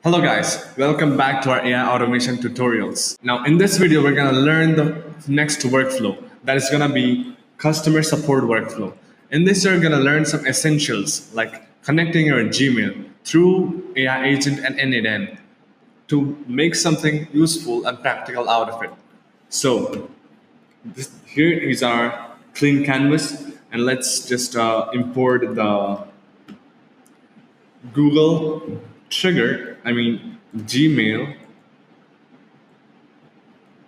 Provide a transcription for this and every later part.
Hello guys, welcome back to our AI automation tutorials. Now in this video, we're gonna learn the next workflow that is gonna be customer support workflow. In this, you're gonna learn some essentials like connecting your Gmail through AI agent and n8n to make something useful and practical out of it. So here is our clean canvas, and let's just import the Google trigger, Gmail.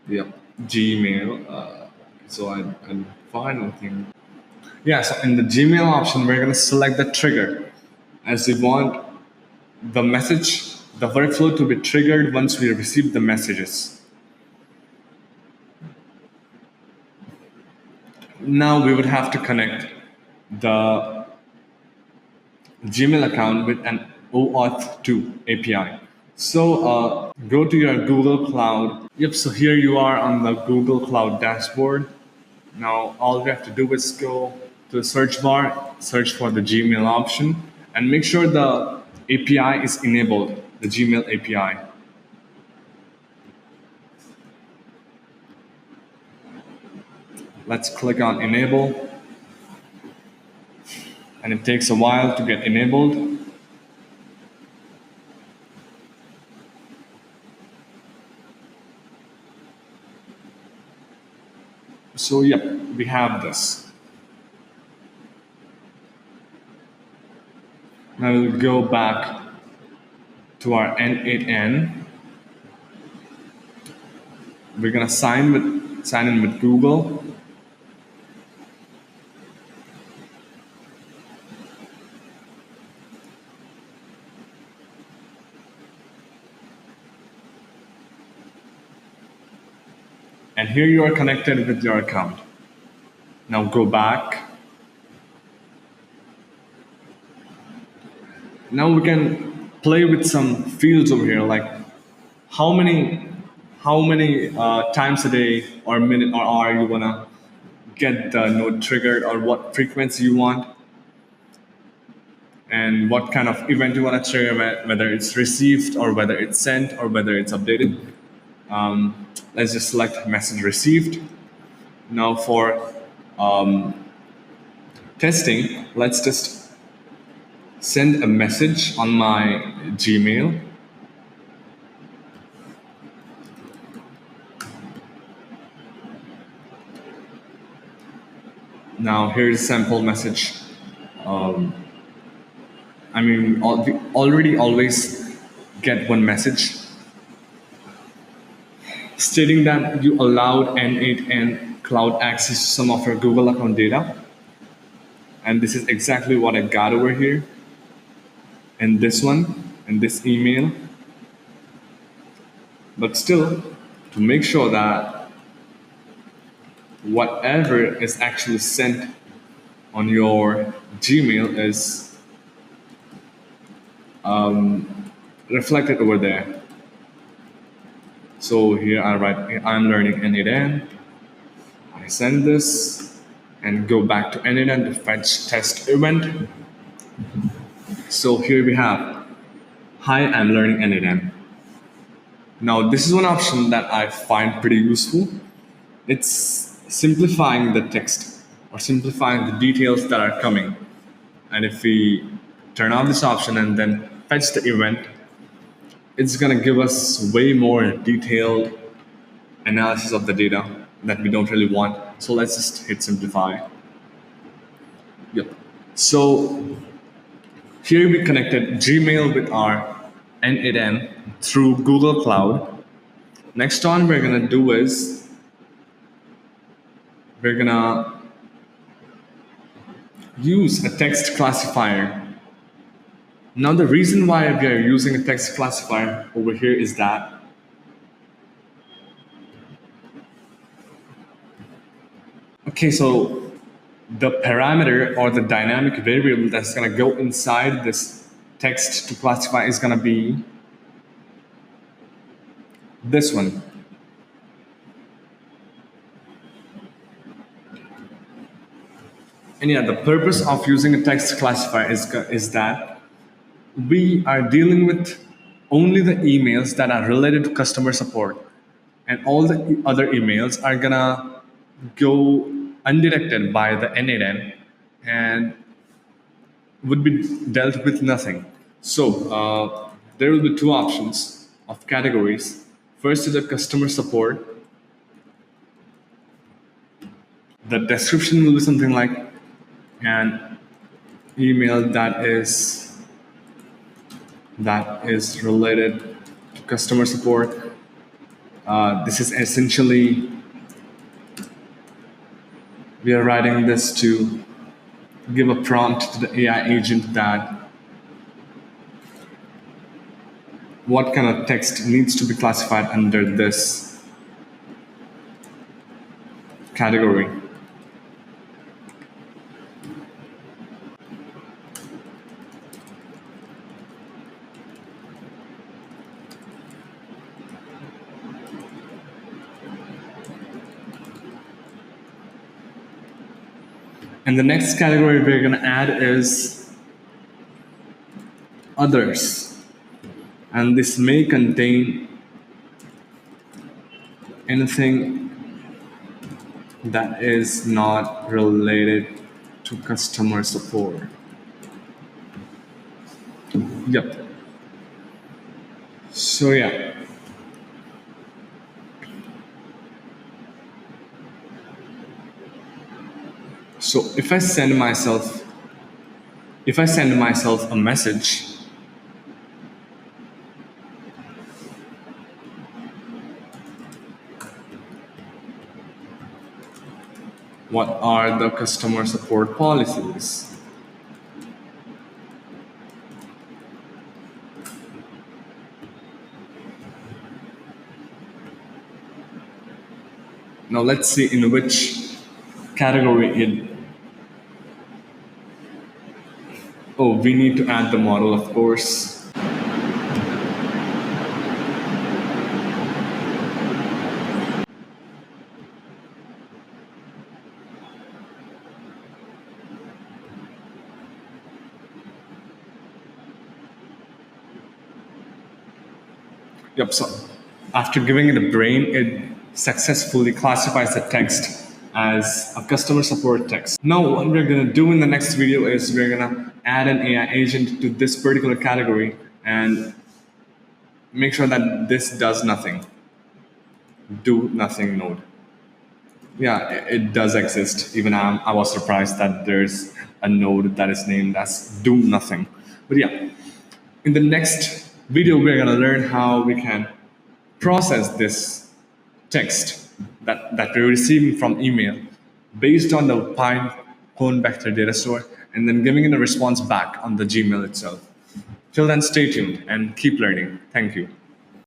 Yep, Gmail. So I didn't find anything. Yeah, so in the Gmail option, we're gonna select the trigger as we want the workflow to be triggered once we receive the messages. Now we would have to connect the Gmail account with an OAuth 2 API. So go to your Google Cloud. Yep, so here you are on the Google Cloud dashboard. Now all we have to do is go to the search bar, search for the Gmail option, and make sure the API is enabled, the Gmail API. Let's click on enable, and it takes a while to get enabled. So yep, we have this. Now we'll go back to our n8n. We're gonna sign in with Google. And here you are connected with your account. Now go back. Now we can play with some fields over here, like how many times a day or minute or hour you wanna get the node triggered, or what frequency you want, and what kind of event you want to trigger, whether it's received or whether it's sent or whether it's updated. Let's just select message received. Now for testing, let's just send a message on my Gmail. Now here's a sample message. We already always get one message stating that you allowed n8n cloud access to some of your Google account data. And this is exactly what I got over here in this one, in this email. But still, to make sure that whatever is actually sent on your Gmail is reflected over there. So here I write, I'm learning n8n. I send this and go back to n8n to fetch test event. So here we have, hi, I'm learning n8n. Now this is one option that I find pretty useful. It's simplifying the text or simplifying the details that are coming. And if we turn on this option and then fetch the event, it's gonna give us way more detailed analysis of the data that we don't really want. So let's just hit simplify. Yep. So here we connected Gmail with our n8n through Google Cloud. Next on we're gonna do is we're gonna use a text classifier. Now the reason why we are using a text classifier over here is that so the parameter or the dynamic variable that's going to go inside this text to classify is going to be this one. And yeah, the purpose of using a text classifier is that we are dealing with only the emails that are related to customer support, and all the other emails are gonna go undetected by the NADN and would be dealt with nothing. So there will be two options of categories. First is the customer support. The description will be something like an email that is related to customer support. This is essentially, we are writing this to give a prompt to the AI agent that what kind of text needs to be classified under this category. And the next category we're going to add is others. And this may contain anything that is not related to customer support. Yep. So yeah. So if I send myself a message, what are the customer support policies? Now let's see in which category it. Oh, we need to add the model, of course. Yep, so after giving it a brain, it successfully classifies the text as a customer support text. Now what we're gonna do in the next video is we're gonna add an AI agent to this particular category and make sure that this does nothing. Do nothing node. Yeah, it does exist. Even I was surprised that there's a node that is named as do nothing. But yeah, in the next video, we're gonna learn how we can process this text that we're receiving from email based on the Pine cone vector data store and then giving it a response back on the Gmail itself. Till then, stay tuned and keep learning. Thank you.